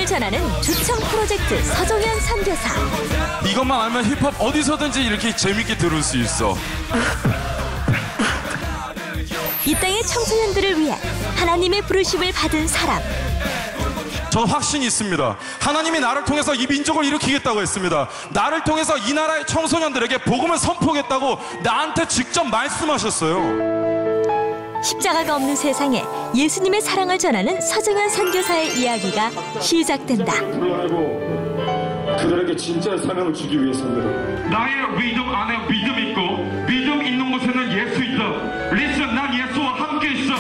복음을 전하는 주청 프로젝트 서종현 선교사. 이것만 알면 힙합 어디서든지 이렇게 재밌게 들을 수 있어. 이 땅의 청소년들을 위해 하나님의 부르심을 받은 사람. 저는 확신이 있습니다. 하나님이 나를 통해서 이 민족을 일으키겠다고 했습니다. 나를 통해서 이 나라의 청소년들에게 복음을 선포하겠다고 나한테 직접 말씀하셨어요. 십자가가 없는 세상에 예수님의 사랑을 전하는 서종현 선교사의 이야기가 시작된다. 그들에게 진짜의 사명을 주기 위해서입니다. 나의 믿음 안에 믿음 있고 믿음 있는 곳에는 예수 있어. 리슨, 난 예수와 함께 있어.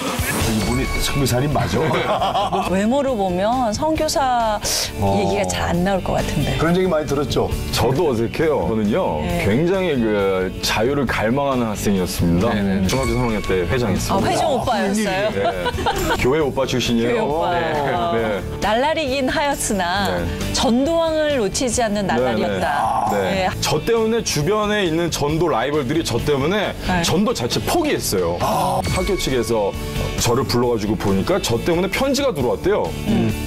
이분이 선교사님 맞아? 외모로 보면 선교사 얘기가 잘 안 나올 것 같은데. 그런 얘기 많이 들었죠? 저도 어색해요. 저는요, 굉장히 그 자유를 갈망하는 학생이었습니다. 중학교 3학년 때 회장했습니다. 회장 오빠였어요? 네. 교회 오빠 출신이에요. 교회 오빠. 네. 날라리긴 하였으나 전도왕을 놓치지 않는 날라리였다. 네. 저 때문에 주변에 있는 전도 라이벌들이 저 때문에 전도 자체 포기했어요. 학교 측에서 저를 불러가지고 보니까 저 때문에 편지가 들어왔대요.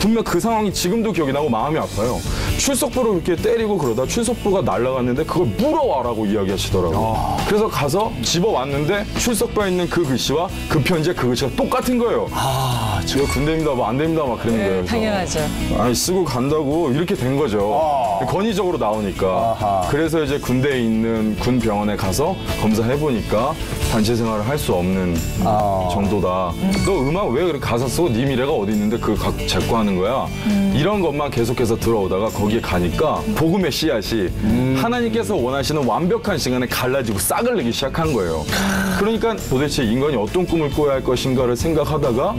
분명 그 상황이 지금도 기억이 나고 마음이 아파요. 출석부를 이렇게 때리고 그러다 출석부가 날아갔는데 그걸 물어와라고 이야기하시더라고요. 그래서 가서 집어왔는데 출석부에 있는 그 글씨와 그 편지의 그 글씨가 똑같은 거예요. 제가 군대입니다, 뭐 안 됩니다, 막 그런 거예요. 당연하죠. 아니, 쓰고 간다고 이렇게 된 거죠. 권위적으로 나오니까. 그래서 이제 군대에 있는 군 병원에 가서 검사해보니까 단체 생활을 할 수 없는 정도다. 너 음악 왜 그렇게 가사 쓰고 네 미래가 어디 있는데 그거 제거 하는 거야? 이런 것만 계속해서 들어오다가 거기에 가니까 복음의 씨앗이 하나님께서 원하시는 완벽한 시간에 갈라지고 싹을 내기 시작한 거예요. 그러니까 도대체 인간이 어떤 꿈을 꿔야 할 것인가를 생각하다가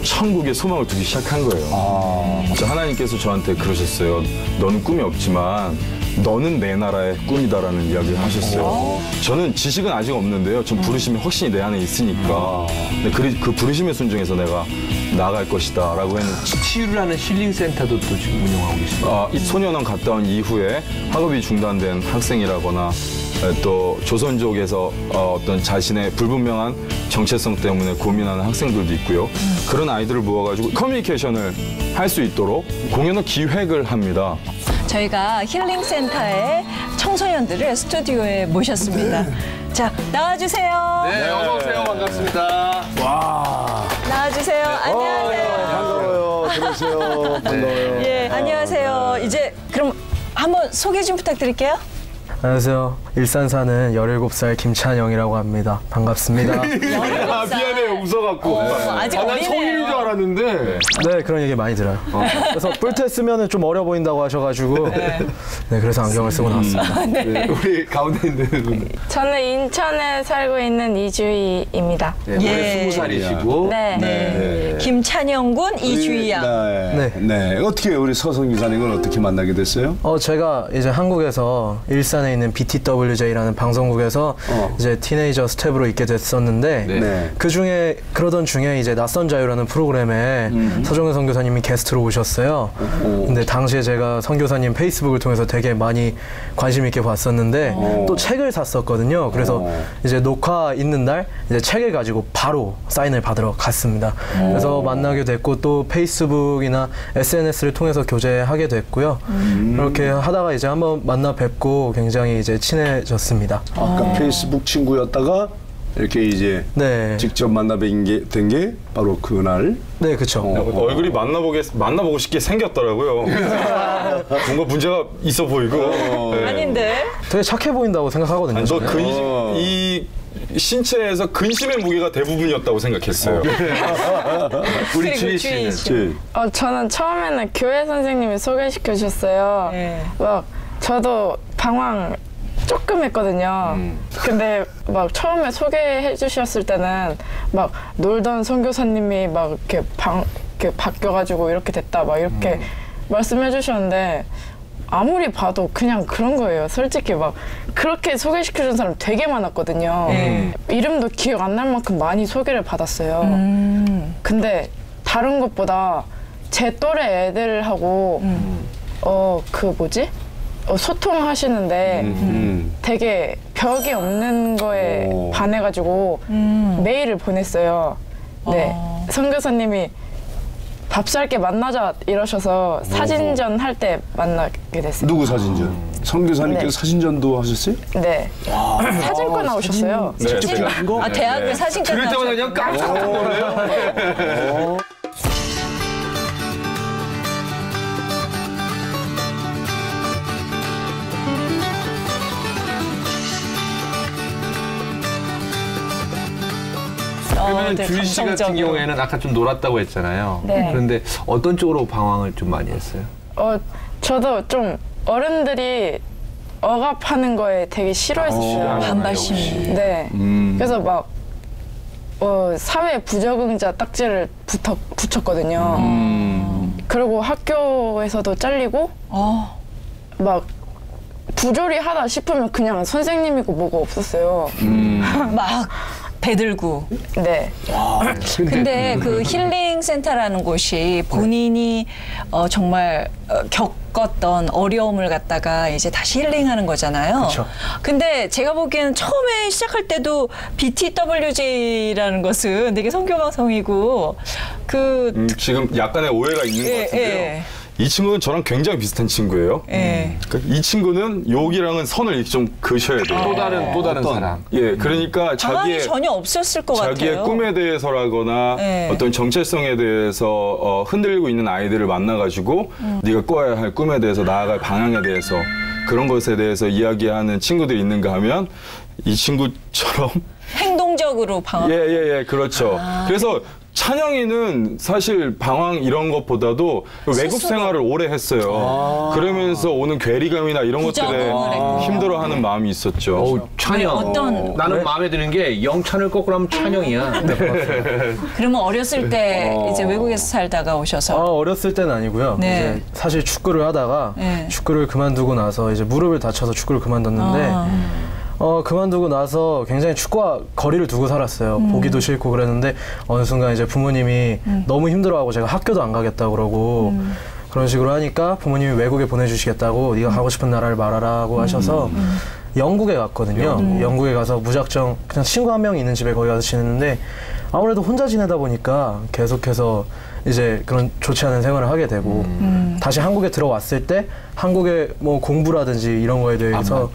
천국에 소망을 두기 시작한 거예요. 하나님께서 저한테 그러셨어요. 너는 꿈이 없지만 너는 내 나라의 꿈이다라는 이야기를 하셨어요. 저는 지식은 아직 없는데요. 전 부르심이 확신이 내 안에 있으니까. 근데 그 부르심에 순종해서 내가 나아갈 것이다 라고 했는데. 치유를 하는 힐링센터도 또 지금 운영하고 계십니다. 이 소년원 갔다 온 이후에 학업이 중단된 학생이라거나 또 조선족에서 어떤 자신의 불분명한 정체성 때문에 고민하는 학생들도 있고요. 그런 아이들을 모아가지고 커뮤니케이션을 할 수 있도록 공연을 기획을 합니다. 저희가 힐링센터의 청소년들을 스튜디오에 모셨습니다. 자, 나와주세요. 네, 어서오세요. 반갑습니다. 와. 나와주세요. 안녕하세요. 반가워요. 들어오세요. 반가워요. 예, 안녕하세요. 이제 그럼 한번 소개 좀 부탁드릴게요. 안녕하세요. 일산 사는 17살 김찬영이라고 합니다. 반갑습니다. 미안해요. 웃어갖고. 아직 난 어리네요. 성인인 줄 알았는데. 네, 그런 얘기 많이 들어요. 그래서 뿔테 쓰면 좀 어려 보인다고 하셔가지고 네, 그래서 안경을 쓰고 나왔습니다. 네, 우리 가운데 있는 분. 저는 인천에 살고 있는 이주희입니다. 네, 올해 20살이시고. 네. 김찬영 군 이주희 양. 네. 어떻게 우리 서성 기사님은 어떻게 만나게 됐어요? 제가 이제 한국에서 일산에 있는 BTWJ라는 방송국에서 이제 티네이저 스텝으로 있게 됐었는데 그 중에 그러던 중에 이제 낯선 자유라는 프로그램에 서종현 선교사님이 게스트로 오셨어요. 근데 당시에 제가 선교사님 페이스북을 통해서 되게 많이 관심 있게 봤었는데 또 책을 샀었거든요. 그래서 이제 녹화 있는 날 이제 책을 가지고 바로 사인을 받으러 갔습니다. 그래서 만나게 됐고 또 페이스북이나 SNS를 통해서 교제하게 됐고요. 그렇게 하다가 이제 한번 만나 뵙고 굉장히 이제 친해졌습니다. 아까 페이스북 친구였다가 이렇게 이제 직접 된 게 바로 그날. 네, 그렇죠. 얼굴이 만나보고 싶게 생겼더라고요. 뭔가 문제가 있어 보이고. 아닌데? 되게 착해 보인다고 생각하거든요. 이 신체에서 근심의 무게가 대부분이었다고 생각했어요. 우리 주희 씨는? 저는 처음에는 교회 선생님이 소개시켜 주셨어요. 막 저도 방황 조금 했거든요. 근데 막 처음에 소개해 주셨을 때는 막 놀던 선교사님이 막 이렇게 바뀌어가지고 이렇게 됐다 막 이렇게 말씀해 주셨는데 아무리 봐도 그냥 그런 거예요. 솔직히 막 그렇게 소개시켜준 사람 되게 많았거든요. 이름도 기억 안 날 만큼 많이 소개를 받았어요. 근데 다른 것보다 제 또래 애들하고 소통하시는데 되게 벽이 없는 거에 반해가지고 메일을 보냈어요. 네, 선교사님이 밥 살게 만나자 이러셔서 사진전 할 때 만나게 됐어요. 누구 사진전? 선교사님께서 네. 사진전도 하셨어요? 네. 사진과 나오셨어요. 네. 찍은 거? 아, 대학교 사진과 그럴 때마다 그냥 깜짝 놀래요. 그러면 네, 주희 씨 같은 감성적으로. 경우에는 아까 좀 놀았다고 했잖아요. 네. 그런데 어떤 쪽으로 방황을 좀 많이 했어요? 저도 좀 어른들이 억압하는 거에 되게 싫어했어요. 반발심이. 네. 그래서 막 사회 부적응자 딱지를 붙였거든요. 그리고 학교에서도 잘리고 막 부조리 하다 싶으면 그냥 선생님이고 뭐가 없었어요. 막 대들고. 네. 근데 그 힐링 센터라는 곳이 본인이 정말 겪었던 어려움을 갖다가 이제 다시 힐링하는 거잖아요. 그쵸. 근데 제가 보기에는 처음에 시작할 때도 BTWJ라는 것은 되게 선교 방송이고 지금 약간의 오해가 있는 것 같은데요. 이 친구는 저랑 굉장히 비슷한 친구예요. 그러니까 이 친구는 여기랑은 선을 이렇게 좀 그으셔야 돼요. 또 다른 사람. 예, 그러니까 방황이 전혀 없었을 것 자기의 같아요. 꿈에 대해서라거나 어떤 정체성에 대해서 흔들리고 있는 아이들을 만나가지고 네가 꿔야 할 꿈에 대해서 나아갈 방향에 대해서 그런 것에 대해서 이야기하는 친구들이 있는가 하면 이 친구처럼 행동적으로 방황. 예, 그렇죠. 그래서 찬영이는 사실 방황 이런 것보다도 외국 생활을 오래 했어요. 그러면서 오는 괴리감이나 이런 것들에 힘들어하는 마음이 있었죠. 찬영. 나는 마음에 드는 게 영찬을 거꾸로 하면 찬영이야. 그러면 어렸을 때 이제 외국에서 살다가 오셔서 어렸을 때는 아니고요. 네. 이제 사실 축구를 하다가 축구를 그만두고 나서 이제 무릎을 다쳐서 축구를 그만뒀는데 그만두고 나서 굉장히 축구와 거리를 두고 살았어요. 보기도 싫고 그랬는데 어느 순간 이제 부모님이 너무 힘들어하고 제가 학교도 안 가겠다고 그러고 그런 식으로 하니까 부모님이 외국에 보내주시겠다고 네가 가고 싶은 나라를 말하라고 하셔서 영국에 갔거든요. 영국에 가서 무작정 그냥 친구 한 명이 있는 집에 거기 가서 지냈는데 아무래도 혼자 지내다 보니까 계속해서 이제 그런 좋지 않은 생활을 하게 되고 다시 한국에 들어왔을 때 한국의 뭐 공부라든지 이런 거에 대해서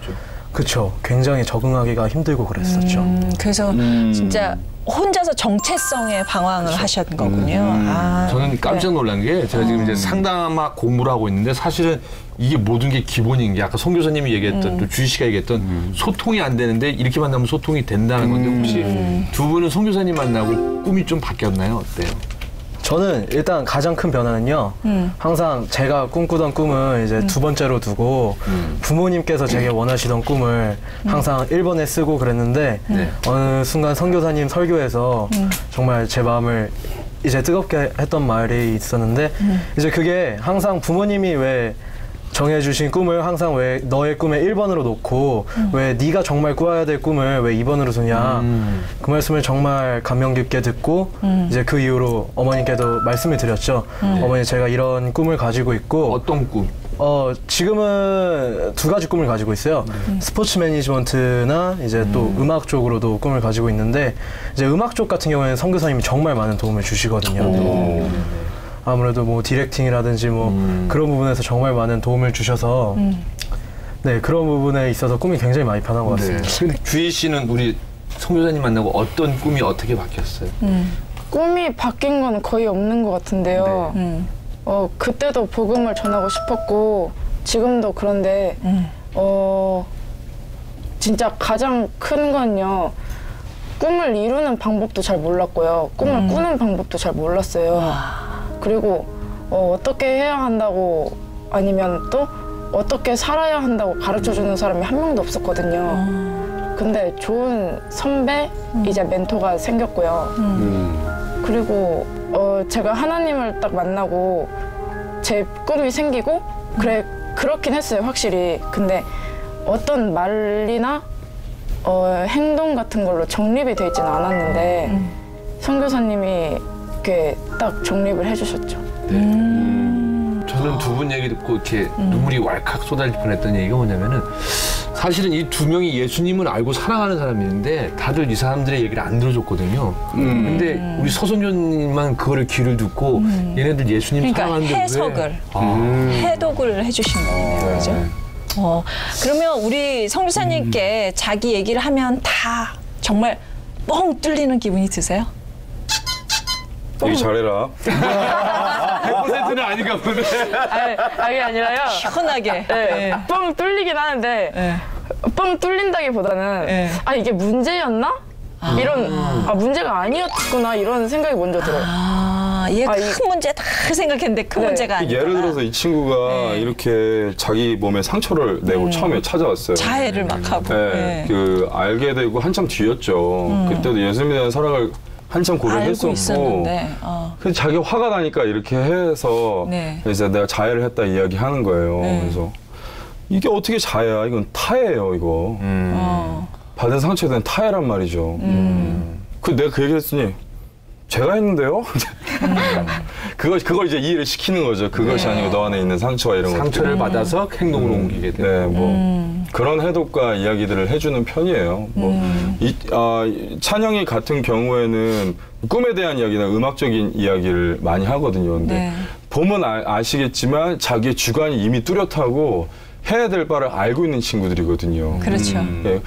그쵸. 굉장히 적응하기가 힘들고 그랬었죠. 그래서 진짜 혼자서 정체성의 방황을 하셨던 거군요. 저는 깜짝 놀란 게 제가 지금 이제 상담학 공부를 하고 있는데 사실은 이게 모든 게 기본인 게 아까 송 교사님이 얘기했던 또 주희 씨가 얘기했던 소통이 안 되는데 이렇게 만나면 소통이 된다는 건데 혹시 두 분은 송 교사님 만나고 꿈이 좀 바뀌었나요? 어때요? 저는 일단 가장 큰 변화는요. 항상 제가 꿈꾸던 꿈을 이제 두 번째로 두고 부모님께서 제게 원하시던 꿈을 항상 1번에 쓰고 그랬는데 어느 순간 선교사님 설교에서 정말 제 마음을 이제 뜨겁게 했던 말이 있었는데 이제 그게 항상 부모님이 왜 정해주신 꿈을 항상 왜 너의 꿈에 1번으로 놓고 왜 네가 정말 꾸어야 될 꿈을 왜 2번으로 두냐 그 말씀을 정말 감명 깊게 듣고 이제 그 이후로 어머님께도 말씀을 드렸죠. 어머니 제가 이런 꿈을 가지고 있고 어떤 꿈? 지금은 두 가지 꿈을 가지고 있어요. 스포츠 매니지먼트나 이제 또 음악 쪽으로도 꿈을 가지고 있는데 이제 음악 쪽 같은 경우에는 선교사님이 정말 많은 도움을 주시거든요. 아무래도 뭐 디렉팅이라든지 뭐 그런 부분에서 정말 많은 도움을 주셔서 네 그런 부분에 있어서 꿈이 굉장히 많이 변한 것 같습니다. 주희 씨는 우리 송 교사님 만나고 어떤 꿈이 어떻게 바뀌었어요? 꿈이 바뀐 건 거의 없는 것 같은데요. 그때도 복음을 전하고 싶었고 지금도 그런데 진짜 가장 큰 건요. 꿈을 이루는 방법도 잘 몰랐고요. 꿈을 꾸는 방법도 잘 몰랐어요. 그리고 어떻게 해야 한다고 아니면 또 어떻게 살아야 한다고 가르쳐주는 사람이 한 명도 없었거든요. 근데 좋은 선배, 이제 멘토가 생겼고요. 그리고 제가 하나님을 딱 만나고 제 꿈이 생기고 그렇긴 했어요, 확실히. 근데 어떤 말이나 행동 같은 걸로 정립이 돼 있지는 않았는데 선교사님이 이렇게 딱 정립을 해주셨죠. 저 저는 두 분 얘기 듣고 이렇게 눈물이 왈칵 쏟아질 뻔했던 얘기가 뭐냐면은 사실은 이 두 명이 예수님을 알고 사랑하는 사람인데 다들 이 사람들의 얘기를 안 들어줬거든요. 근데 우리 서성교님만 그거를 귀를 듣고 얘네들 예수님 그러니까 사랑하는데 해석을 해독을 해주신 거예요, 그죠? 그러면 우리 성교사님께 자기 얘기를 하면 다 정말 뻥 뚫리는 기분이 드세요? 얘기 잘해라. 100%는 아닌가 보네. 아니, 그게 아니라요. 시원하게. 네. 뻥 뚫리긴 하는데 뻥 뚫린다기보다는 아 이게 문제였나? 이런 문제가 아니었구나 이런 생각이 먼저 들어요. 이게 큰 문제다 생각했는데 큰 문제가 아니야. 예를 들어서 이 친구가 이렇게 자기 몸에 상처를 내고 처음에 찾아왔어요. 자해를 막 하고. 그 알게 되고 한참 뒤였죠. 그때도 예수님에 대한 사랑을 한참 고려했었고, 그래서 자기 화가 나니까 이렇게 해서 이제 내가 자해를 했다 이야기하는 거예요. 그래서 이게 어떻게 자해야? 이건 타해예요, 이거. 받은 상처에 대한 타해란 말이죠. 그 내가 그 얘기를 했으니 제가 했는데요? 그걸 이제 이해를 시키는 거죠. 그것이 아니고 너 안에 있는 상처와 이런 것들. 상처를 받아서 행동으로 옮기게 돼요. 네, 뭐 그런 해독과 이야기들을 해주는 편이에요. 찬영이 같은 경우에는 꿈에 대한 이야기나 음악적인 이야기를 많이 하거든요. 근데 보면 아시겠지만 자기의 주관이 이미 뚜렷하고 해야 될 바를 알고 있는 친구들이거든요. 그렇죠.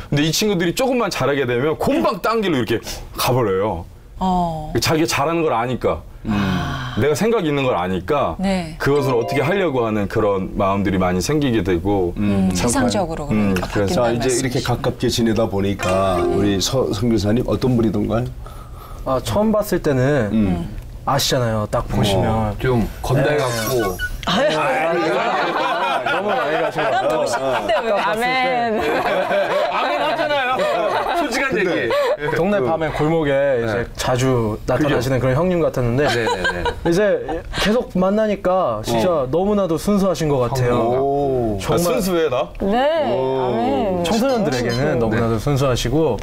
근데 이 친구들이 조금만 잘하게 되면 곰방 딴 길로 이렇게 가버려요. 자기가 잘하는 걸 아니까. 내가 생각이 있는 걸 아니까 그것을 어떻게 하려고 하는 그런 마음들이 많이 생기게 되고 세상적으로 그러니까 자 이제 이렇게 가깝게 지내다 보니까 우리 선교사님 어떤 분이던가요? 처음 봤을 때는 아시잖아요. 딱 보시면 좀 건달 같고 너무 많이 가시고 난 멋있는데 왜 아멘. 아멘 하잖아요. 솔직한 얘기. 동네 밤에 골목에 이제 자주 나타나시는 그런 형님 같았는데 이제 계속 만나니까 진짜 너무나도 순수하신 것 같아요. 정말 순수해 나? 네. 아멘. 청소년들에게는 너무나도 순수하시고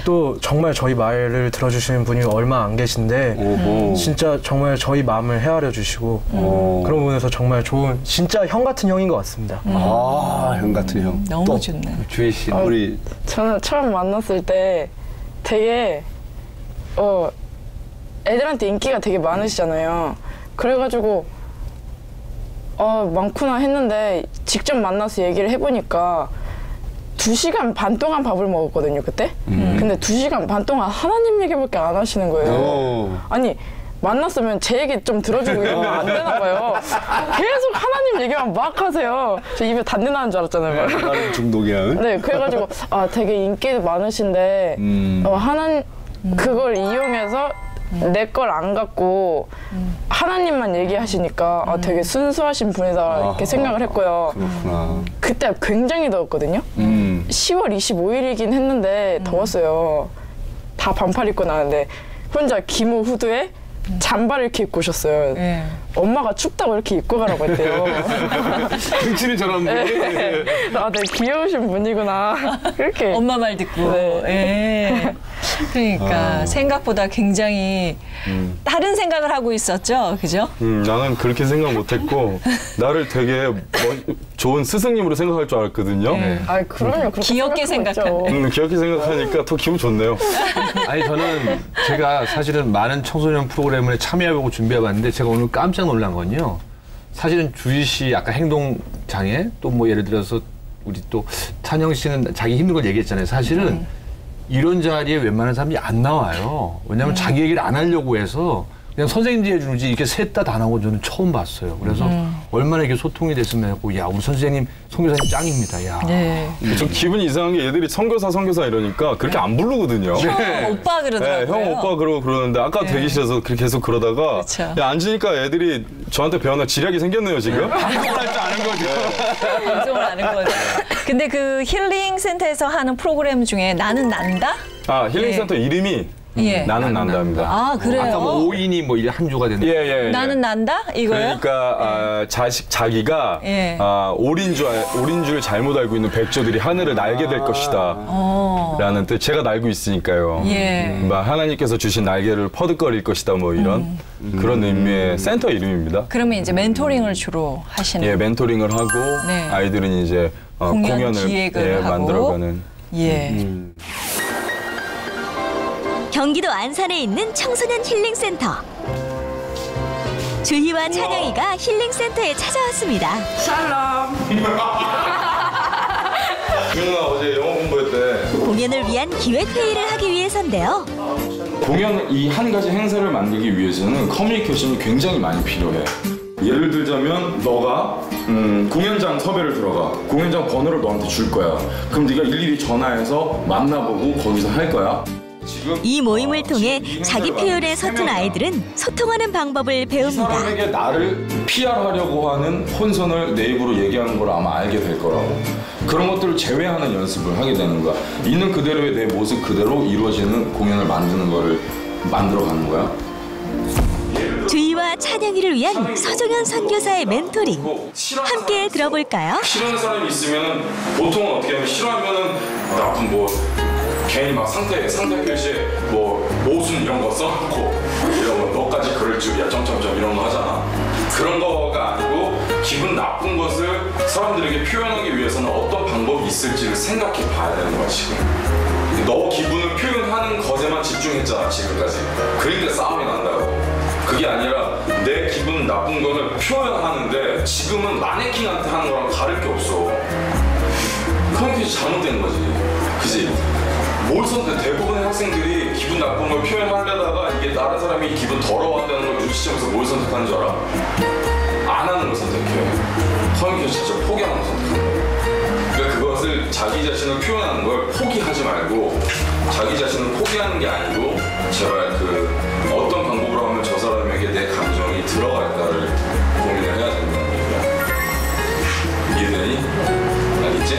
또 정말 저희 말을 들어주시는 분이 얼마 안 계신데 진짜 정말 저희 마음을 헤아려 주시고 그런 부분에서 정말 좋은 진짜 형 같은 형인 것 같습니다. 형 같은 형. 너무 또 좋네. 주희 씨. 우리 저는 처음 만났을 때 되게 애들한테 인기가 되게 많으시잖아요. 그래가지고 많구나 했는데 직접 만나서 얘기를 해보니까 2시간 반 동안 밥을 먹었거든요, 그때. 근데 2시간 반 동안 하나님 얘기밖에 안 하시는 거예요. 아니 만났으면 제 얘기 좀 들어주고 이러면 안 되나 봐요. 계속 하나님 얘기만 막 하세요. 저 입에 단내 나는 줄 알았잖아요. 하나님 중독이야. 네, 그래가지고 되게 인기도 많으신데 그걸 이용해서 내 걸 안 갖고 하나님만 얘기하시니까 되게 순수하신 분이다 이렇게 생각을 했고요. 그렇구나. 그때 굉장히 더웠거든요. 10월 25일이긴 했는데 더웠어요. 다 반팔 입고 나왔는데 혼자 기모 후드에 잠바를 이렇게 입고 오셨어요. 엄마가 춥다고 이렇게 입고 가라고 했대요. 등치는 저런 분. 되게 귀여우신 분이구나. 그렇게. 엄마 말 듣고. 그러니까 생각보다 굉장히 다른 생각을 하고 있었죠, 그죠? 나는 그렇게 생각 못했고 나를 되게 좋은 스승님으로 생각할 줄 알았거든요. 그럼요. 귀엽게 생각하네. 귀엽게 생각하니까 더 기분 좋네요. 아니 저는 제가 사실은 많은 청소년 프로그램을 참여해보고 준비해봤는데 제가 오늘 깜짝 놀란 건요. 사실은 주희 씨 아까 행동장애 또 뭐 예를 들어서 우리 또 찬영 씨는 자기 힘든 걸 얘기했잖아요. 사실은 이런 자리에 웬만한 사람이 안 나와요. 왜냐하면 자기 얘기를 안 하려고 해서 그냥 선생님들이 해주는지 이렇게 셋 다 나온 저는 처음 봤어요. 그래서 얼마나 이게 소통이 됐으면 하고 야 우리 선생님 선교사님 짱입니다. 야. 좀 기분이 이상한 게 얘들이 선교사 이러니까 그렇게 안 부르거든요. 오빠 그러더라고요. 형 오빠 그러는데 아까 대기실에서 그렇게 계속 그러다가 야, 앉으니까 애들이 저한테 배워나 지략이 생겼네요 지금. 방송을 할 줄 아는 거죠. 방송을 아는 거죠. 근데 그 힐링 센터에서 하는 프로그램 중에 나는 난다? 힐링 센터 이름이 예. 나는 난다입니다. 아, 그래요? 아까 뭐 5인이 뭐 한 주가 되는. 예. 나는 난다? 이거요? 그러니까 자기가 오린 줄 잘못 알고 있는 백조들이 하늘을 날게 될 것이다. 라는 뜻. 제가 날고 있으니까요. 하나님께서 주신 날개를 퍼득거릴 것이다. 뭐 이런 그런 의미의 센터 이름입니다. 그러면 이제 멘토링을 주로 하시는? 예, 멘토링을 하고 아이들은 이제 공연을 기획을 하고 만들어가는. 경기도 안산에 있는 청소년 힐링센터. 주희와 찬영이가 힐링센터에 찾아왔습니다. 샬롬. 준우가 어제 영어 공부했대. 공연을 위한 기획회의를 하기 위해서인데요. 공연 이 한 가지 행사를 만들기 위해서는 커뮤니케이션이 굉장히 많이 필요해. 예를 들자면 너가 공연장 섭외를 들어가. 공연장 번호를 너한테 줄 거야. 그럼 네가 일일이 전화해서 만나보고 거기서 할 거야. 이 모임을 통해 자기 표현에 서툰 아이들은 소통하는 방법을 배웁니다. 사람에게 나를 PR하려고 하는 혼선을 내 입으로 얘기하는 걸 아마 알게 될 거라고. 그런 것들을 제외하는 연습을 하게 되는 거야. 있는 그대로의 내 모습 그대로 이루어지는 공연을 만드는 거를 만들어가는 거야. 주희와 찬영이를 위한 서정현 선교사의 멘토링. 함께 들어볼까요? 싫어하는 사람이 있으면 보통은 어떻게 하면 싫어하면은 나쁜 뭐 괜히 막 상태 표시에 뭐 모순 이런 거 써놓고 이런 거 너까지 그럴 줄이야 점점점 이런 거 하잖아. 그런 거가 아니고 기분 나쁜 것을 사람들에게 표현하기 위해서는 어떤 방법이 있을지를 생각해 봐야 되는 거야 지금. 너 기분을 표현하는 것에만 집중했잖아 지금까지. 그러니까 싸움이 난다고. 그게 아니라 내 기분 나쁜 거를 표현하는데 지금은 마네킹한테 하는 거랑 다를 게 없어. 그게 잘못된 거지. 그지? 뭘 선택? 대부분의 학생들이 기분 나쁜 걸 표현하려다가 이게 다른 사람이 기분 더러워한다는 걸 눈치채면서 뭘 선택하는 줄 알아? 안 하는 걸 선택해. 커뮤니케이션 진짜 포기하는 걸 선택하는 거야. 그러니까 그것을 자기 자신을 표현하는 걸 포기하지 말고 자기 자신을 포기하는 게 아니고 제발 어떤 방법으로 하면 저 사람에게 내 감정이 들어갈까를 고민을 해야 된다는 얘기야. 이해되니? 알겠지?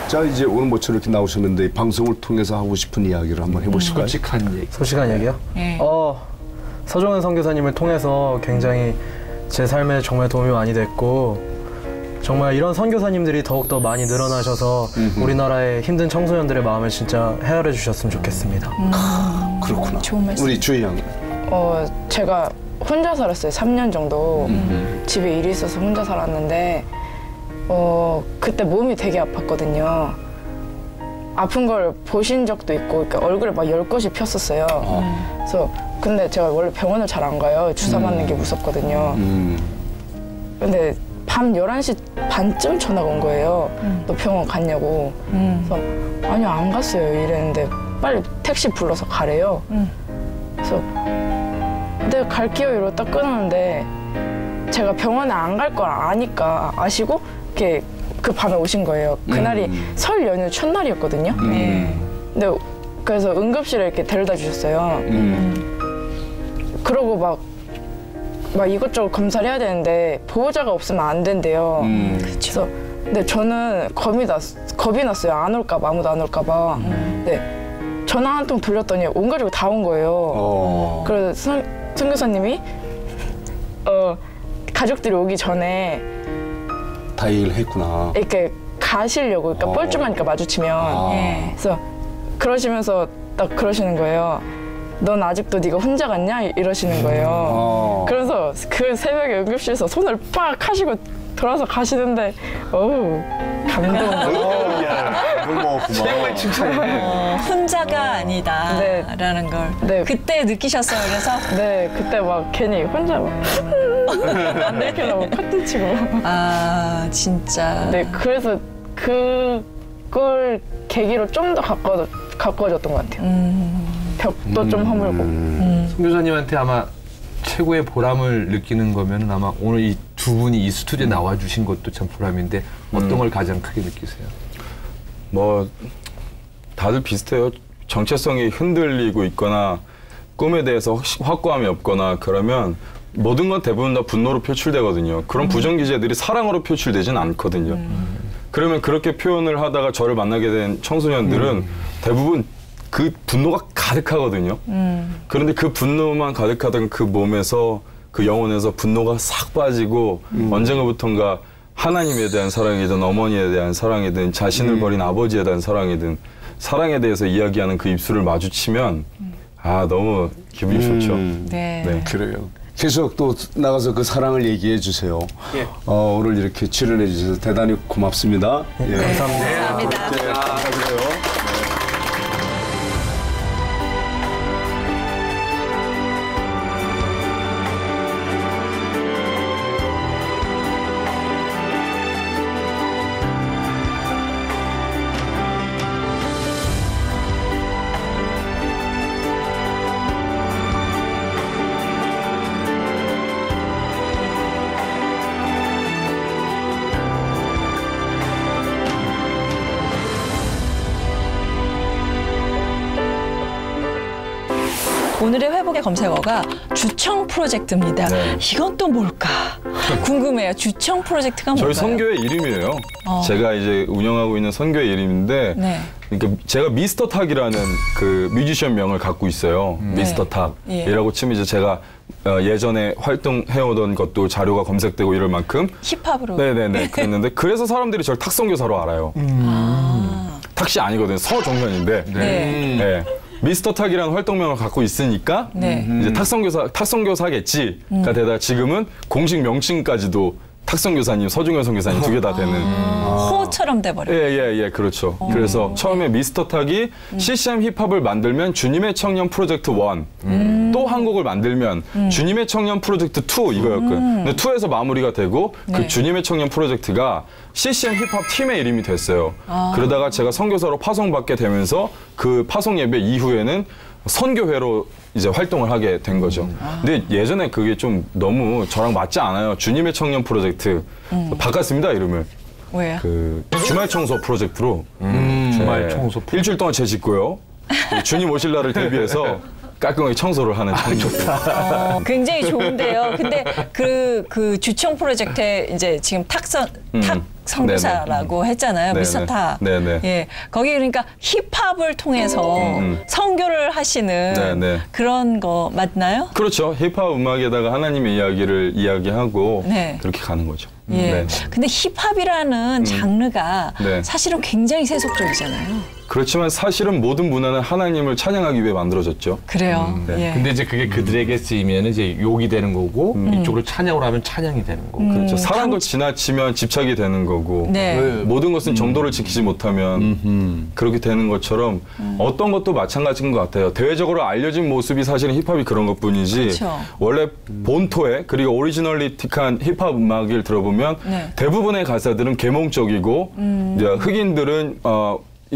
자, 이제 오늘 모처럼 이렇게 나오셨는데 방송을 통해서 하고 싶은 이야기를 한번 해보실까요? 솔직한 얘기요? 서정현 선교사님을 통해서 굉장히 제 삶에 정말 도움이 많이 됐고 정말 이런 선교사님들이 더욱더 많이 늘어나셔서 우리나라의 힘든 청소년들의 마음을 진짜 헤아려 주셨으면 좋겠습니다. 그렇구나. 좋은 말씀. 우리 주희 양. 제가 혼자 살았어요. 3년 정도. 집에 일이 있어서 혼자 살았는데 그때 몸이 되게 아팠거든요. 아픈 걸 보신 적도 있고, 그러니까 얼굴에 막 10곳이 폈었어요. 그래서 근데 제가 원래 병원을 잘 안 가요. 주사 맞는 게 무섭거든요. 근데 밤 11시 반쯤 전화가 온 거예요. 너 병원 갔냐고. 그래서 아니요, 안 갔어요. 이랬는데 빨리 택시 불러서 가래요. 그래서 내가 갈게요 이러고 딱 끊었는데 제가 병원에 안 갈 걸 아시고 이렇게 그 밤에 오신 거예요. 그날이 설 연휴 첫날이었거든요. 근데 그래서 응급실에 이렇게 데려다 주셨어요. 그러고 막 이것저것 검사를 해야 되는데 보호자가 없으면 안 된대요. 그래서 근데 저는 겁이 났어요. 안 올까봐, 아무도 안 올까봐. 근데 전화 한 통 돌렸더니 온 가족이 다 온 거예요. 그래서 선교사님이 가족들이 오기 전에 다 얘기를 했구나. 이렇게 가시려고, 그러니까 뻘쭘하니까 마주치면. 그래서 그러시면서 딱 그러시는 거예요. 넌 아직도 네가 혼자 갔냐? 이러시는 거예요. 그래서 그 새벽에 응급실에서 손을 빡 하시고 돌아서 가시는데 어우 감동. 최고의 칭찬이네. 혼자가 아니다라는 걸 그때 느끼셨어요. 그래서 그때 막 괜히 혼자 막 이렇게 너무 파트 치고. 아 진짜. 그래서 그걸 계기로 좀 더 가까워졌던 것 같아요. 벽도 좀 허물고. 선교사님한테 아마 최고의 보람을 느끼는 거면 아마 오늘 이 두 분이 이 스튜디오에 나와주신 것도 참 보람인데 어떤 걸 가장 크게 느끼세요? 뭐 다들 비슷해요. 정체성이 흔들리고 있거나 꿈에 대해서 확고함이 없거나 그러면 모든 건 대부분 다 분노로 표출되거든요. 그런 부정기제들이 사랑으로 표출되진 않거든요. 그러면 그렇게 표현을 하다가 저를 만나게 된 청소년들은 대부분 그 분노가 가득하거든요. 그런데 그 분노만 가득하던 그 몸에서 그 영혼에서 분노가 싹 빠지고 언젠가부턴가 하나님에 대한 사랑이든 어머니에 대한 사랑이든 자신을 버린 아버지에 대한 사랑이든 사랑에 대해서 이야기하는 그 입술을 마주치면 너무 기분이 좋죠. 네. 그래요. 계속 또 나가서 그 사랑을 얘기해 주세요. 예. 오늘 이렇게 출연해 주셔서 대단히 고맙습니다. 예. 감사합니다. 감사합니다. 네, 감사드려요. 오늘의 회복의 검색어가 주청 프로젝트입니다. 네. 이건 또 뭘까? 궁금해요. 주청 프로젝트가 뭘까요? 저희 선교의 이름이에요. 제가 이제 운영하고 있는 선교의 이름인데, 네. 그러니까 제가 미스터 탁이라는 그 뮤지션 명을 갖고 있어요. 미스터 탁이라고 치면 이제 제가 예전에 활동해오던 것도 자료가 검색되고 이럴 만큼 힙합으로. 네네네 그랬는데 그래서 사람들이 저를 탁선교사로 알아요. 탁씨 아니거든요. 서정현인데. 네. 미스터 탁이라는 활동명을 갖고 있으니까 이제 탁선교사겠지가 되다가 지금은 공식 명칭까지도 탁선교사님, 서중현 선교사님 두 개 다 되는. 호처럼 돼버려요. 예, 그렇죠. 그래서 처음에 미스터 탁이 CCM 힙합을 만들면 주님의 청년 프로젝트 1, 또 한 곡을 만들면 주님의 청년 프로젝트 2 이거였거든요. 근데 2에서 마무리가 되고 그 주님의 청년 프로젝트가 CCM 힙합 팀의 이름이 됐어요. 그러다가 제가 선교사로 파송받게 되면서 그 파송 예배 이후에는 선교회로 이제 활동을 하게 된 거죠. 근데 예전에 그게 좀 너무 저랑 맞지 않아요. 주님의 청년 프로젝트 바꿨습니다, 이름을. 왜요? 그 주말 청소 프로젝트로 주말 청소 프로젝트. 일주일 동안 제 짓고요. 주님 오실 날을 대비해서 깔끔하게 청소를 하는 청소. 굉장히 좋은데요. 근데 그 주청 프로젝트에 이제 지금 탁 선교사라고 했잖아요. 미스터 탁. 예, 거기 그러니까 힙합을 통해서 선교를 하시는 그런 거 맞나요? 그렇죠. 힙합 음악에다가 하나님의 이야기를 이야기하고 그렇게 가는 거죠. 예. 근데 힙합이라는 장르가 사실은 굉장히 세속적이잖아요. 그렇지만 사실은 모든 문화는 하나님을 찬양하기 위해 만들어졌죠. 그래요. 예. 근데 이제 그게 그들에게 쓰이면 이제 욕이 되는 거고 이쪽으로 찬양을 하면 찬양이 되는 거고. 그렇죠. 사랑도 지나치면 집착이 되는 거고 모든 것은 정도를 지키지 못하면 그렇게 되는 것처럼 어떤 것도 마찬가지인 것 같아요. 대외적으로 알려진 모습이 사실은 힙합이 그런 것뿐이지 원래 본토에 그리고 오리지널리틱한 힙합 음악을 들어보면 대부분의 가사들은 계몽적이고 흑인들은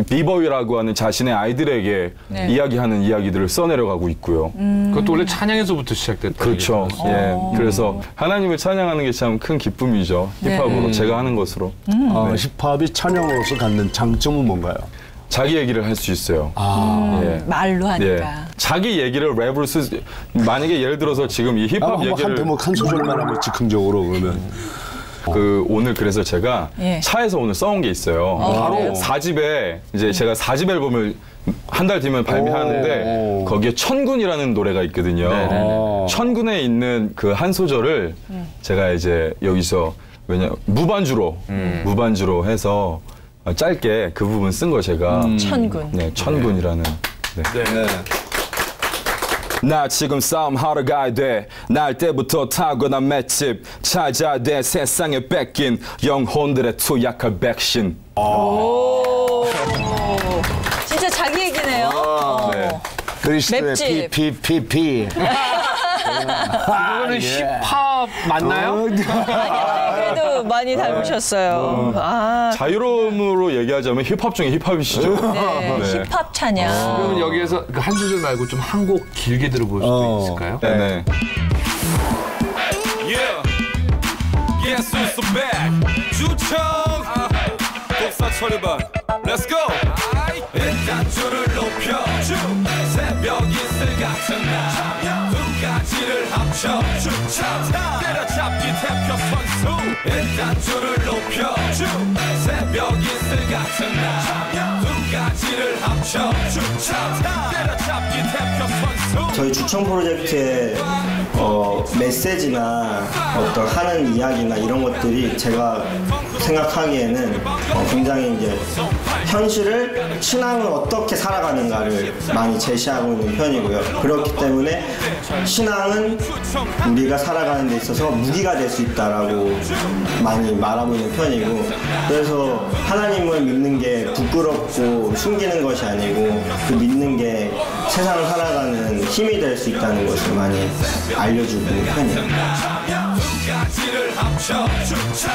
비버이라고 하는 자신의 아이들에게 이야기하는 이야기들을 써내려가고 있고요. 그것도 원래 찬양에서부터 시작됐다. 그렇죠. 예. 그래서 하나님을 찬양하는 게 참 큰 기쁨이죠. 힙합으로 제가 하는 것으로. 힙합이 찬양으로서 갖는 장점은 뭔가요? 자기 얘기를 할 수 있어요. 말로 하니까. 예. 자기 얘기를 랩으로 만약에 예를 들어서 지금 이 힙합 얘기를 한 대목 한 소절만 하면 즉흥적으로 그러면. 오늘 그래서 제가 차에서 오늘 써온 게 있어요. 바로 4집에 이제 제가 4집 앨범을 한 달 뒤면 발매하는데 거기에 천군이라는 노래가 있거든요. 천군에 있는 그 한 소절을 제가 이제 여기서 무반주로 해서 짧게 그 부분 쓴 거 제가 천군. 네, 천군이라는. 나 지금 싸움하러 가야 돼. 날 때부터 타고난 맷집 찾아야 돼. 세상에 뺏긴 영혼들의 투약할 백신. 진짜 자기 얘기네요. 그리스도의 맵집. PPPP. 이거는 힙합 맞나요? 그래도 많이 닮으셨어요. 자유로움으로 얘기하자면 힙합 중에 힙합이시죠. 힙합 찬양. 그러면 여기에서 그 한 소절 말고 좀 한 곡 길게 들어볼 수도 있을까요? 네. Guess who's back? 주청 독사 처리반 Let's go 일단 줄을 높여 새벽 이슬 같은 날 두 가지를 합쳐 합쳐 춤춰 때려잡기 대표 선수 일단 줄을 높여줘 새벽 이슬 같은 날 두 가지를 합쳐 춤춰 때려잡기 대표 선수. 저희 주청 프로젝트의 메시지나 어떤 하는 이야기나 이런 것들이 제가 생각하기에는 굉장히 이제 현실을 신앙을 어떻게 살아가는가를 많이 제시하고 있는 편이고요. 그렇기 때문에 신앙은 우리가 살아가는 데 있어서 무기가 될 수 있다라고 많이 말하고 있는 편이고, 그래서 하나님을 믿는 게 부끄럽고 숨기는 것이 아니고 그 믿는 게 세상을 살아가는 힘이 될 수 있다는 것을 많이 알려주고 있는 편이에요. 가지를 합쳐 춤춰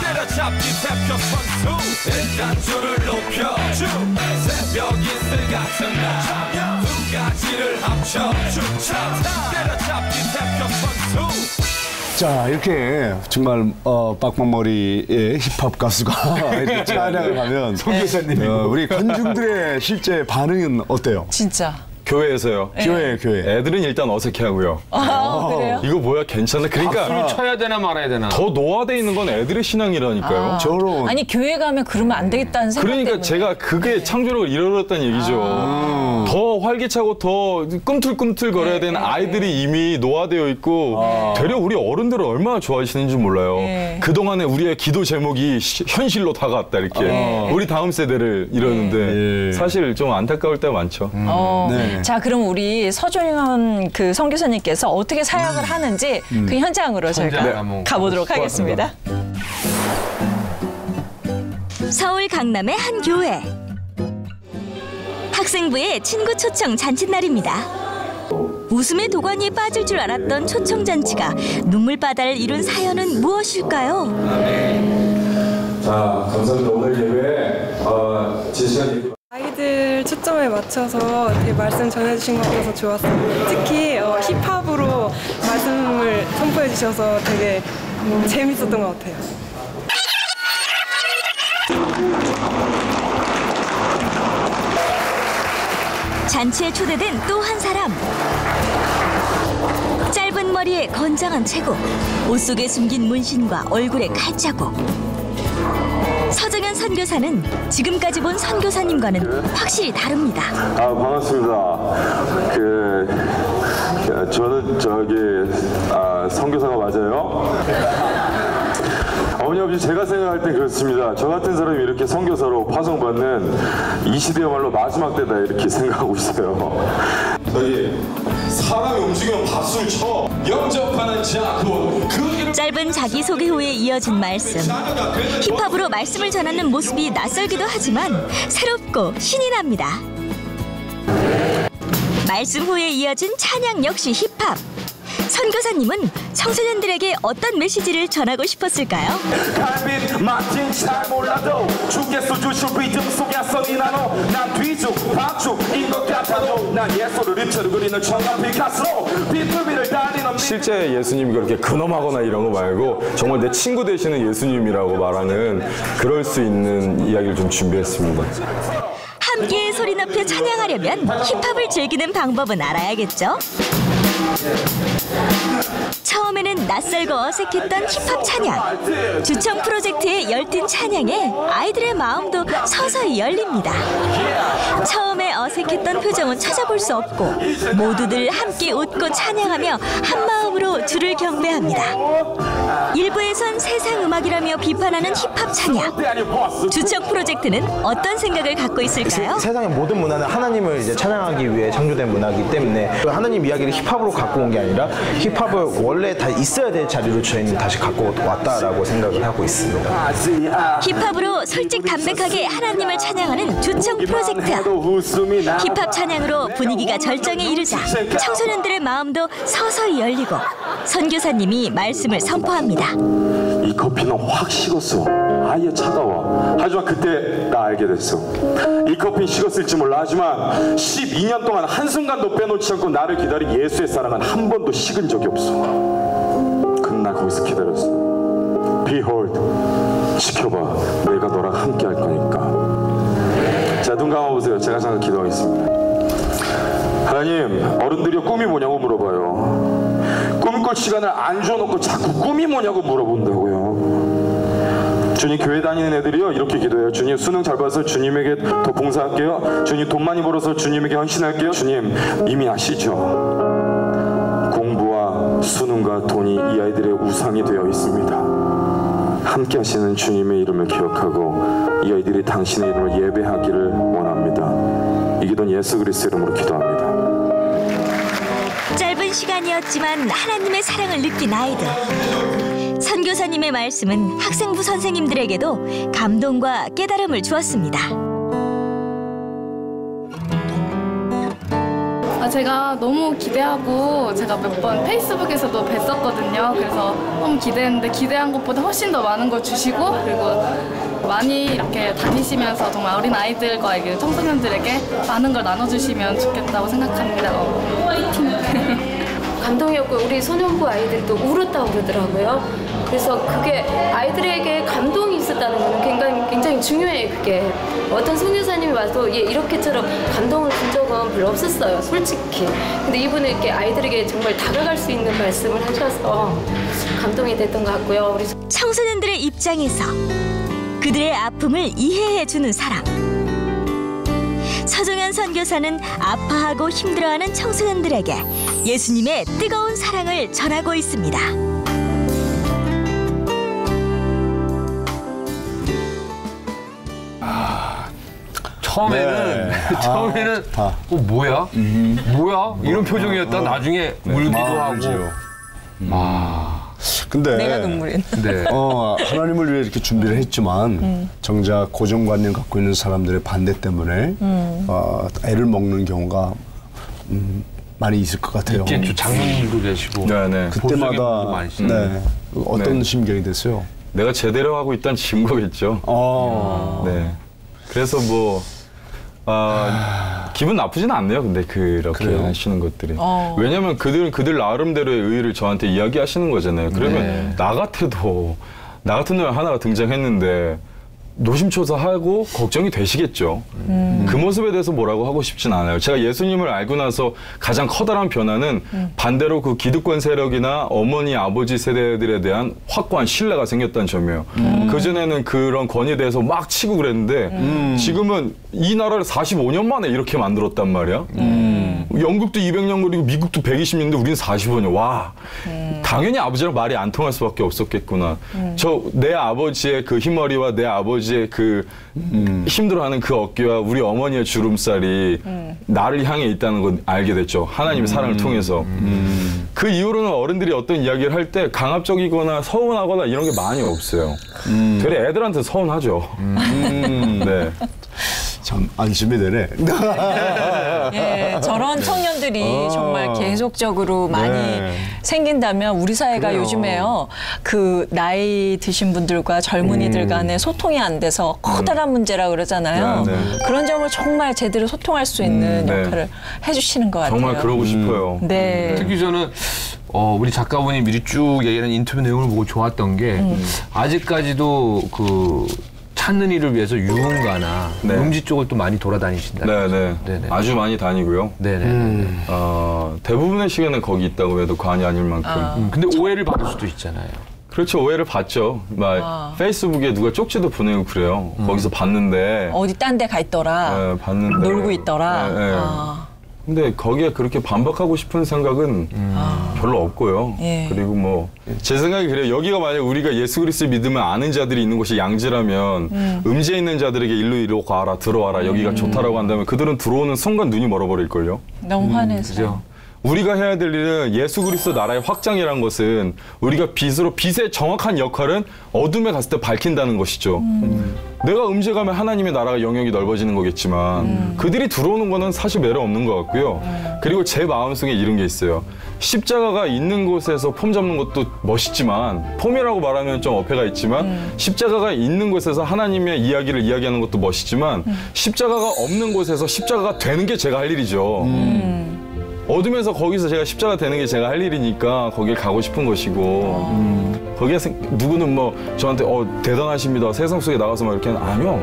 때려잡기 대표 선수 일단 줄을 높여줘 새벽 이슬 같은 날 두 가지를 합쳐 춤춰 때려잡기 대표 선수. 자, 이렇게 정말 빡빡머리의 힙합 가수가 이렇게 찬양을 하면 우리 관중들의 실제 반응은 어때요? 진짜. 교회에서요. 교회. 애들은 일단 어색해하고요. 그래요? 이거 뭐야, 괜찮아? 그러니까 박수를 쳐야 되나 말아야 되나. 더 노화돼 있는 건 애들의 신앙이라니까요. 저런. 아니 교회 가면 그러면 안 되겠다는 생각 그러니까 때문에. 제가 그게 창조력을 잃어버렸다는 얘기죠. 더 활기차고 더 꿈틀꿈틀 거려야 되는 아이들이 이미 노화되어 있고 되려 우리 어른들을 얼마나 좋아하시는지 몰라요. 그동안에 우리의 기도 제목이 현실로 다가왔다 이렇게. 우리 다음 세대를 이러는데 사실 좀 안타까울 때가 많죠. 네. 자, 그럼 우리 서종현 그 선교사님께서 어떻게 사역을 하는지 그 현장으로 저희가 가보도록 하겠습니다. 서울 강남의 한 교회. 학생부의 친구 초청 잔칫날입니다. 웃음의 도가니에 빠질 줄 알았던 초청잔치가 눈물바다를 이룬 사연은 무엇일까요? 자, 감사합니다. 오늘 예배 제 시간 아이들 초점에 맞춰서 되게 말씀 전해주신 것 같아서 좋았어요. 특히 힙합으로 말씀을 선포해 주셔서 되게 재밌었던 것 같아요. 잔치에 초대된 또 한 사람. 짧은 머리에 건장한 체구, 옷 속에 숨긴 문신과 얼굴에 칼자국. 서정현 선교사는 지금까지 본 선교사님과는 확실히 다릅니다. 반갑습니다. 저는 선교사가 맞아요. 어머니 아버지 제가 생각할 때 그렇습니다. 저 같은 사람이 이렇게 선교사로 파송받는 이 시대야말로 마지막 때다 이렇게 생각하고 있어요. 사람이 움직이면 박수를 쳐. 영접하는 자, 짧은 자기소개 후에 이어진 말씀. 힙합으로 말씀을 전하는 모습이 낯설기도 하지만 새롭고 신이 납니다. 말씀 후에 이어진 찬양 역시 힙합. 선교사님은 청소년들에게 어떤 메시지를 전하고 싶었을까요? 달빛 마침 잘 몰라도 주께서 주신 리듬 속에서 니나노 난 뒤죽 박죽인 것 같아도 난 예술을 입체로 그리는 청각 피카소 비투비를 달리는 실제 예수님이 그렇게 근엄하거나 이런 거 말고 정말 내 친구 되시는 예수님이라고 말하는 그럴 수 있는 이야기를 좀 준비했습니다. 함께 소리 높여 찬양하려면 힙합을 즐기는 방법은 알아야겠죠? 처음에는 낯설고 어색했던 힙합 찬양. 주청 프로젝트의 열띤 찬양에 아이들의 마음도 서서히 열립니다. 처음에 어색했던 표정은 찾아볼 수 없고 모두들 함께 웃고 찬양하며 한마음으로 주를 경배합니다. 일부에선 세상 음악이라며 비판하는 힙합 찬양. 주청 프로젝트는 어떤 생각을 갖고 있을까요? 세상의 모든 문화는 하나님을 이제 찬양하기 위해 창조된 문화이기 때문에 하나님 이야기를 힙합으로 갖고 온 게 아니라 힙합을 원래 다 있어야 될 자리로 저희는 다시 갖고 왔다라고 생각을 하고 있습니다. 힙합으로 솔직 담백하게 하나님을 찬양하는 주청 프로젝트. 힙합 찬양으로 분위기가 절정에 이르자 청소년들의 마음도 서서히 열리고 선교사님이 말씀을 선포합니다. 이 커피는 확 식었어. 아예 차가워. 하지만 그때 나 알게 됐어. 이 커피는 식었을지 몰라. 하지만 12년 동안 한순간도 빼놓지 않고 나를 기다린 예수의 사랑은 한 번도 식은 적이 없어. 그럼 나 거기서 기다렸어. Behold, 지켜봐. 내가 너랑 함께 할 거니까. 자, 눈 감아보세요. 제가 잠깐 기도하겠습니다. 하나님, 어른들이 꿈이 뭐냐고 물어봐요. 꿈 걸 시간을 안 줘놓고 자꾸 꿈이 뭐냐고 물어본다고요. 주님, 교회 다니는 애들이요 이렇게 기도해요. 주님, 수능 잘 봐서 주님에게 더 봉사할게요. 주님, 돈 많이 벌어서 주님에게 헌신할게요. 주님, 이미 아시죠? 공부와 수능과 돈이 이 아이들의 우상이 되어 있습니다. 함께 하시는 주님의 이름을 기억하고 이 아이들이 당신의 이름을 예배하기를 원합니다. 이 기도는 예수 그리스도 이름으로 기도합니다. 짧은 시간이었지만 하나님의 사랑을 느낀 아이들. 선교사님의 말씀은 학생부 선생님들에게도 감동과 깨달음을 주었습니다. 제가 너무 기대하고 제가 몇 번 페이스북에서도 뵀었거든요. 그래서 너무 기대했는데 기대한 것보다 훨씬 더 많은 걸 주시고 그리고 많이 이렇게 다니시면서 정말 어린 아이들과 청소년들에게 많은 걸 나눠주시면 좋겠다고 생각합니다. 화이팅! 감동이었고 우리 소년부 아이들도 울었다고 그러더라고요. 그래서 그게 아이들에게 감동이 있었다는 거는 굉장히 중요해요. 그게 어떤 선교사님이 와서 이렇게처럼 감동을 준 적은 별로 없었어요, 솔직히. 근데 이분은 이렇게 아이들에게 정말 다가갈 수 있는 말씀을 하셔서 감동이 됐던 것 같고요. 우리 청소년들의 입장에서 그들의 아픔을 이해해주는 사람. 서정현 선교사는 아파하고 힘들어하는 청소년들에게 예수님의 뜨거운 사랑을 전하고 있습니다. 처음에는 뭐야? 뭐야? 이런 표정이었다. 나중에 울기도 하고. 근데 내가 눈물이 하나님을 위해 이렇게 준비를 했지만 정작 고정관념 갖고 있는 사람들의 반대 때문에 애를 먹는 경우가 많이 있을 것 같아요. 있겠죠. 장로님도 계시고. 네네. 그때마다 어떤 심경이 됐어요? 내가 제대로 하고 있다는 증거겠죠. 네. 그래서 기분 나쁘진 않네요. 근데 그렇게 하시는 것들이. 왜냐면 그들 나름대로의 의의를 저한테 이야기하시는 거잖아요. 그러면 나 같은 놈 하나가 등장했는데 노심초사하고 걱정이 되시겠죠. 그 모습에 대해서 뭐라고 하고 싶진 않아요. 제가 예수님을 알고 나서 가장 커다란 변화는 반대로 그 기득권 세력이나 어머니, 아버지 세대들에 대한 확고한 신뢰가 생겼다는 점이에요. 그전에는 그런 권위에 대해서 막 치고 그랬는데 지금은 이 나라를 45년 만에 이렇게 만들었단 말이야. 영국도 200년 그리고 미국도 120년인데 우리는 45년. 와, 당연히 아버지랑 말이 안 통할 수밖에 없었겠구나. 내 아버지의 그 흰머리와 내 아버지의 그 힘들어하는 그 어깨와 우리 어머니의 주름살이 나를 향해 있다는 걸 알게 됐죠. 하나님의 사랑을 통해서. 그 이후로는 어른들이 어떤 이야기를 할 때 강압적이거나 서운하거나 이런 게 많이 없어요. 되레 애들한테 서운하죠. 네. 참 안심이 되네. 예, 저런 청년들이 정말 계속적으로 많이 생긴다면 우리 사회가 요즘에요. 그 나이 드신 분들과 젊은이들 간의 소통이 안 돼서 커다란 문제라 그러잖아요. 그런 점을 정말 제대로 소통할 수 있는 역할을 해주시는 것 같아요. 정말 그러고 싶어요. 네. 특히 저는 우리 작가분이 미리 쭉 얘기하는 인터뷰 내용을 보고 좋았던 게 아직까지도 찾는 일을 위해서 유흥가나 음지 쪽을 또 많이 돌아다니신다. 네네. 아주 많이 다니고요. 네네. 대부분의 시간은 거기 있다고 해도 과언이 아닐 만큼. 근데 오해를 받을 수도 있잖아요. 그렇죠. 오해를 받죠. 페이스북에 누가 쪽지도 보내고 그래요. 거기서 봤는데. 어디 딴 데 가 있더라. 봤는데. 놀고 있더라. 근데 거기에 그렇게 반박하고 싶은 생각은 별로 없고요. 그리고 제 생각이 그래요. 여기가 만약 우리가 예수 그리스도 믿으면 아는 자들이 있는 곳이 양지라면 음지에 있는 자들에게 일로 가라, 들어와라, 여기가 좋다라고 한다면 그들은 들어오는 순간 눈이 멀어버릴걸요. 너무 화내서. 우리가 해야 될 일은 예수 그리스도 나라의 확장이라는 것은 우리가 빛의 정확한 역할은 어둠에 갔을 때 밝힌다는 것이죠. 내가 음지에 가면 하나님의 나라가 영역이 넓어지는 거겠지만 그들이 들어오는 거는 사실 매력 없는 것 같고요. 그리고 제 마음속에 이런 게 있어요. 십자가가 있는 곳에서 폼 잡는 것도 멋있지만 폼이라고 말하면 좀 어폐가 있지만 십자가가 있는 곳에서 하나님의 이야기를 이야기하는 것도 멋있지만 십자가가 없는 곳에서 십자가가 되는 게 제가 할 일이죠. 어둠에서 거기서 제가 십자가 되는 게 제가 할 일이니까 거길 가고 싶은 것이고 거기에 누구는 저한테 대단하십니다. 세상 속에 나가서 이렇게 아니요.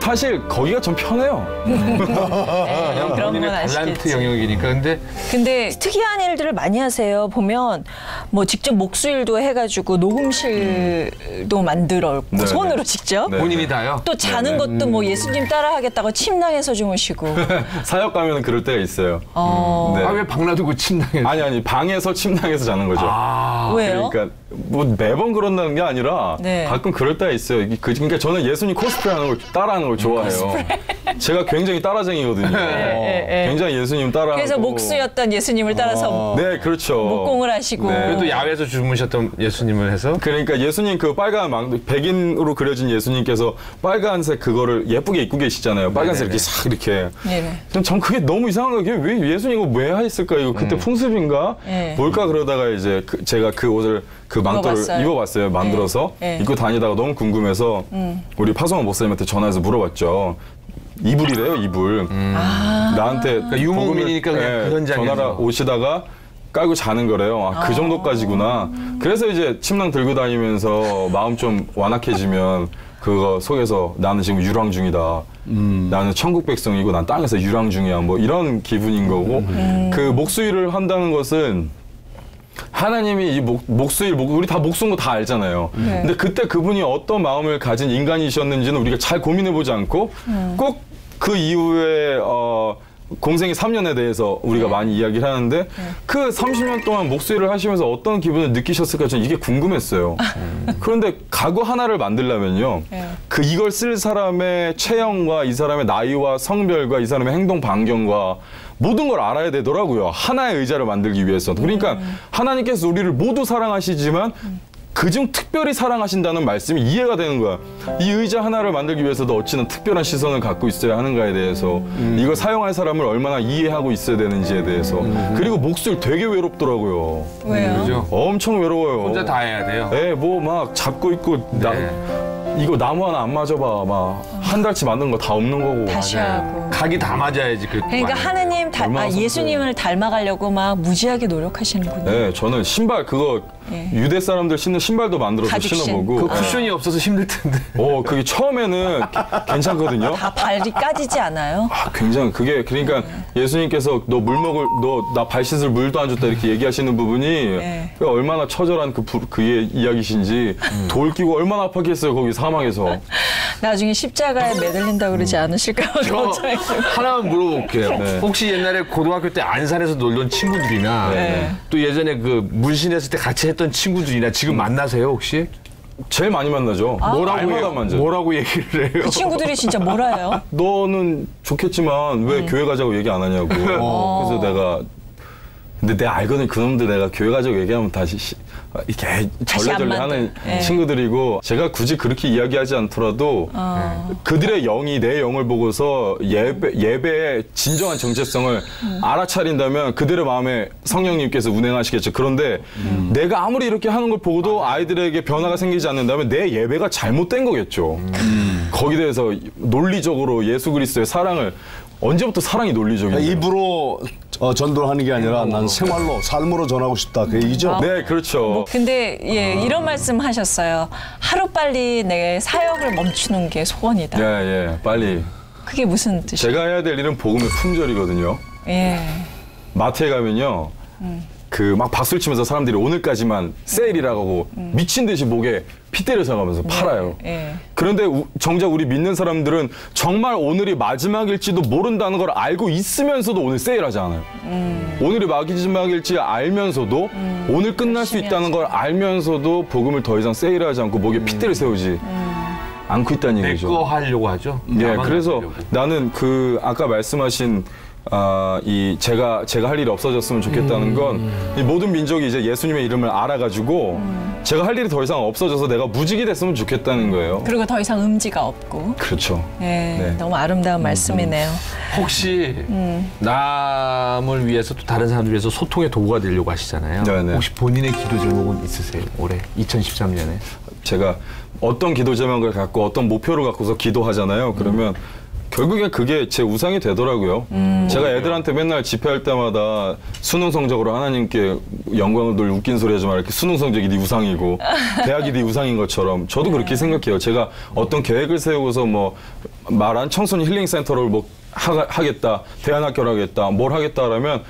사실 거기가 좀 편해요. 그런 건 아시겠지. 탤런트 영역이니까. 근데 특이한 일들을 많이 하세요. 보면 뭐 직접 목수일도 해가지고 녹음실도 만들었고 손으로 직접. 본인이 다요? 또 자는 것도 뭐 예수님 따라하겠다고 침낭에서 주무시고. 사역 가면 그럴 때가 있어요. 왜 방 놔두고 침낭에서? 아니 방에서 침낭에서 자는 거죠. 왜요? 그러니까 뭐 매번 그런다는 게 아니라 가끔 그럴 때가 있어요. 그러니까 저는 예수님 코스프레하는 걸 따라하는 걸 좋아해요. 제가 굉장히 따라쟁이거든요. 굉장히 예수님 따라하고. 그래서 목수였던 예수님을 따라서 네, 그렇죠. 목공을 하시고. 그래도 야외에서 주무셨던 예수님을 해서? 그러니까 예수님 그 빨간 백인으로 그려진 예수님께서 빨간색 그거를 예쁘게 입고 계시잖아요. 빨간색 이렇게 싹 이렇게. 전 그게 너무 이상한 거예요. 왜 예수님 이거 왜 했을까? 이거 그때 풍습인가? 뭘까? 그러다가 이제 제가 그 옷을 그 망토를 입어봤어요. 만들어서 입고 다니다가 너무 궁금해서 우리 파송원 목사님한테 전화해서 물어봤죠. 이불이래요, 이불. 나한테 그러니까 유목민이니까 그냥 그런 장에서 전화를 오시다가 깔고 자는 거래요. 그 정도까지구나. 그래서 이제 침낭 들고 다니면서 마음 좀 완악해지면 그거 속에서 나는 지금 유랑 중이다. 나는 천국 백성이고 난 땅에서 유랑 중이야. 뭐 이런 기분인 거고. 그 목수일을 한다는 것은 하나님이 이 목수일, 우리 다 목수인 거 다 알잖아요. 근데 그때 그분이 어떤 마음을 가진 인간이셨는지는 우리가 잘 고민해보지 않고 꼭 그 이후에 공생의 3년에 대해서 우리가 많이 이야기를 하는데 그 30년 동안 목수일을 하시면서 어떤 기분을 느끼셨을까 저는 이게 궁금했어요. 그런데 가구 하나를 만들려면요. 이걸 쓸 사람의 체형과 이 사람의 나이와 성별과 이 사람의 행동 반경과 모든 걸 알아야 되더라고요. 하나의 의자를 만들기 위해서. 그러니까 하나님께서 우리를 모두 사랑하시지만 그중 특별히 사랑하신다는 말씀이 이해가 되는 거야. 이 의자 하나를 만들기 위해서도 어찌나 특별한 시선을 갖고 있어야 하는가에 대해서 이걸 사용할 사람을 얼마나 이해하고 있어야 되는지에 대해서 그리고 목수일 되게 외롭더라고요. 왜요? 그죠? 엄청 외로워요. 혼자 다 해야 돼요. 네, 뭐 막 잡고 있고 이거 나무 하나 안 맞아봐. 막 한 달치 만든 거 다 없는 거고. 다시 하고. 각이 다 맞아야지. 그러니까 하느님 예수님을 닮아가려고 막 무지하게 노력하시는군요. 네, 저는 신발 그거 유대 사람들 신는 신발도 만들어서 신어보고. 그 쿠션이 없어서 힘들 텐데. 그게 처음에는 괜찮거든요. 다 발이 까지지 않아요? 굉장히 그게 그러니까 예수님께서 너 나 발 씻을 물도 안 줬다 이렇게 얘기하시는 부분이 얼마나 처절한 그의 이야기신지 돌 끼고 얼마나 아팠겠어요 거기 사망에서. 나중에 십자가에 매달린다고 그러지 않으실까요? 하나만 물어볼게요. 혹시 옛날에 고등학교 때 안산에서 놀던 친구들이나 또 예전에 그 문신했을 때 같이 했던 친구들이나 지금 만나세요 혹시? 제일 많이 만나죠. 뭐라고 얘기를 해요? 그 친구들이 진짜 뭐라 해요? 너는 좋겠지만 왜 교회 가자고 얘기 안 하냐고. 그래서 내가 근데 내가 알거든 그놈들 내가 교회 가자고 얘기하면 다시 이렇게 절레절레 하는 친구들이고 제가 굳이 그렇게 이야기하지 않더라도 그들의 영이 내 영을 보고서 예배의 진정한 정체성을 알아차린다면 그들의 마음에 성령님께서 운행하시겠죠. 그런데 내가 아무리 이렇게 하는 걸 보고도 아이들에게 변화가 생기지 않는다면 내 예배가 잘못된 거겠죠. 거기에 대해서 논리적으로 예수 그리스도의 사랑을 언제부터 사랑이 논리적이에요? 입으로 전도하는 게 아니라 난 생활로 삶으로 전하고 싶다 그 얘기죠? 네, 그렇죠. 근데 이런 말씀 하셨어요. 하루빨리 내 사역을 멈추는 게 소원이다. 예, 빨리. 그게 무슨 뜻이에요? 제가 해야 될 일은 복음의 품절이거든요. 마트에 가면요. 그 막 박수를 치면서 사람들이 오늘까지만 세일이라고 하고 미친 듯이 목에 핏대를 사가면서 팔아요. 그런데 정작 우리 믿는 사람들은 정말 오늘이 마지막일지도 모른다는 걸 알고 있으면서도 오늘 세일하지 않아요. 오늘이 마지막일지 알면서도 오늘 끝날 수 있다는 걸 알면서도 복음을 더 이상 세일하지 않고 목에 핏대를 세우지 않고 있다는 얘기죠. 내 거 하려고 하죠. 그래서 나는 그 아까 말씀하신 제가 할 일이 없어졌으면 좋겠다는 건 이 모든 민족이 이제 예수님의 이름을 알아가지고 제가 할 일이 더 이상 없어져서 내가 무직이 됐으면 좋겠다는 거예요. 그리고 더 이상 음지가 없고. 그렇죠. 너무 아름다운 말씀이네요. 혹시 남을 위해서 또 다른 사람들 위해서 소통의 도구가 되려고 하시잖아요. 혹시 본인의 기도 제목은 있으세요? 올해 2013년에? 제가 어떤 기도 제목을 갖고 어떤 목표를 갖고서 기도하잖아요. 그러면 결국엔 그게 제 우상이 되더라고요. 제가 애들한테 맨날 집회할 때마다 수능 성적으로 하나님께 영광을 돌 웃긴 소리 하지 마. 이렇게 수능 성적이 네 우상이고 대학이 네 우상인 것처럼 저도 그렇게 생각해요. 제가 어떤 계획을 세우고서 뭐 말한 청소년 힐링 센터를 뭐 하겠다, 대안학교를 하겠다, 뭘 하겠다라면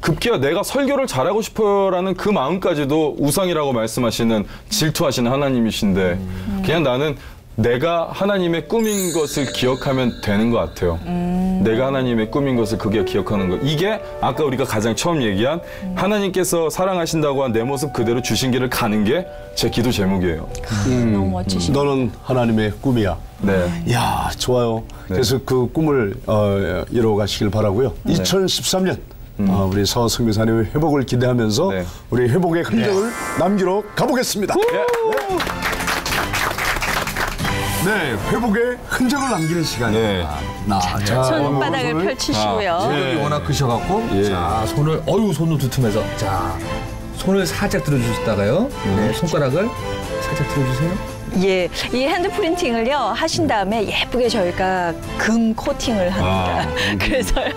급기야 내가 설교를 잘하고 싶어라는 그 마음까지도 우상이라고 말씀하시는 질투하시는 하나님이신데 그냥 나는 내가 하나님의 꿈인 것을 기억하면 되는 것 같아요. 내가 하나님의 꿈인 것을 그게 기억하는 것. 이게 아까 우리가 가장 처음 얘기한 하나님께서 사랑하신다고 한 내 모습 그대로 주신 길을 가는 게 제 기도 제목이에요. 너무 멋지시네. 너는 하나님의 꿈이야. 네. 이야, 좋아요. 그래서 그 꿈을 이뤄가시길 바라고요. 2013년 우리 서성교사님의 회복을 기대하면서 우리 회복의 흔적을 남기러 가보겠습니다. 네, 회복의 흔적을 남기는 시간입니다. 자, 손바닥을 펼치시고요. 체력이 워낙 크셔갖고 자, 손을 손을 두툼해서 자, 손을 살짝 들어주셨다가요. 네, 손가락을 살짝 들어주세요. 예, 이 핸드 프린팅을요 하신 다음에 예쁘게 저희가 금 코팅을 합니다. 그래서요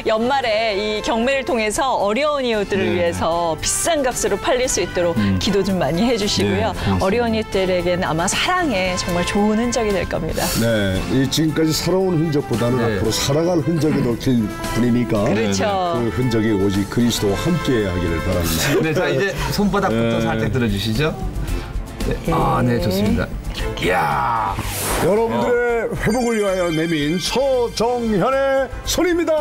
연말에 이 경매를 통해서 어려운 이웃들을 위해서 비싼 값으로 팔릴 수 있도록 기도 좀 많이 해주시고요. 어려운 이웃들에게는 아마 사랑의 정말 좋은 흔적이 될 겁니다. 네, 이 지금까지 살아온 흔적보다는 앞으로 살아갈 흔적이 더 길 뿐이니까 그렇죠. 그 흔적이 오직 그리스도와 함께하기를 바랍니다. 네, 자 이제 손바닥부터 살짝 들어주시죠. 네. 네, 좋습니다. 이야. 여러분들의 회복을 위하여 내민 서정현의 손입니다.